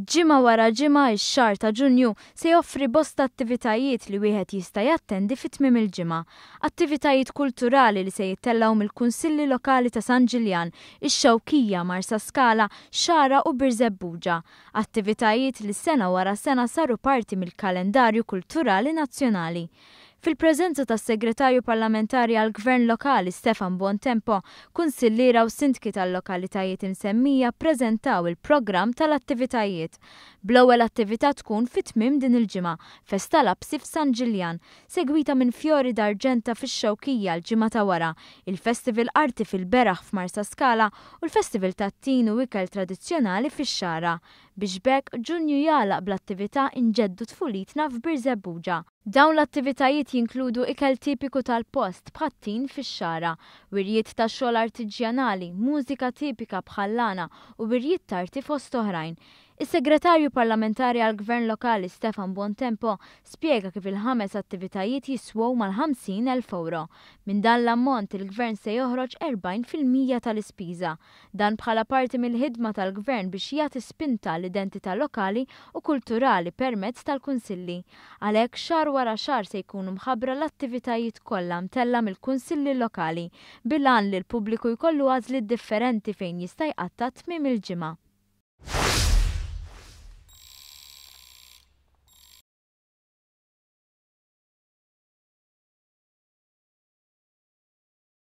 Ġimgħa wara ġimgħa ix-xahar ta' Ġunju se joffri bosta attivitajiet li wieħed jista' jattendi fit tmiem il-ġimgħa. Attivitajiet kulturali li se jittellgħu mill-Kunsilli Lokali ta' San Ġiljan, ix-Xewkija, Marsa Skala, Xara u Birzebbuġa. Attivitajiet li sena wara sena saru parti mill-kalendarju kulturali nazzjonali. Fil-preżenza tas-Segretarju Parlamentari għall-Gvern Lokali Stefan Buontempo, kunsilliera u sindki tal-lokalitajiet insemmija ppreżentaw il-programm tal-attivitajiet. Bl-ewwel attività tkun fit-tmiem din il-ġimgħa, Festa Labsi f'San Ġiljan, segwita minn Fjori d'Arġenta fix-Xewkija l-ġimgħa ta' wara, il-Festival Arti fil-Beraħ f'Marsa Skala u l-Festival tat-Tin u ikel tradizzjonali fix-Xara. Biex bekk Ġunju jagħlaq bl-attività Inġeddu Tfulitna f'Birzebbuġa. Dawn l-attivitajiet jinkludu ikel tipiku tal-post bħat-tin fix-Xara, wirjiet ta' xogħol artiġjanali, mużika tipika bħallana u wirjiet tarti fost oħrajn. Is-Segretarju Parlamentari għall-Gvern Lokali Stefan Buontempo spjega kif il-5 attivitajiet jiswew mal-50,000 euro. Minn dan l-ammont il-Gvern se joħroġ 40% tal-ispiża. Dan bħala parti mill-ħidma tal-Gvern biex jagħti spinta l-identità lokali u kulturali permezz tal-Kunsilli. Għalhekk xahar wara xahar se jkunu mħabbra l-attivitajiet kollha mtella mill-Kunsilli Lokali bil-għan li l-pubbliku jkollu għażliet differenti fejn jista' jqatta' tmiem il-ġimgħa.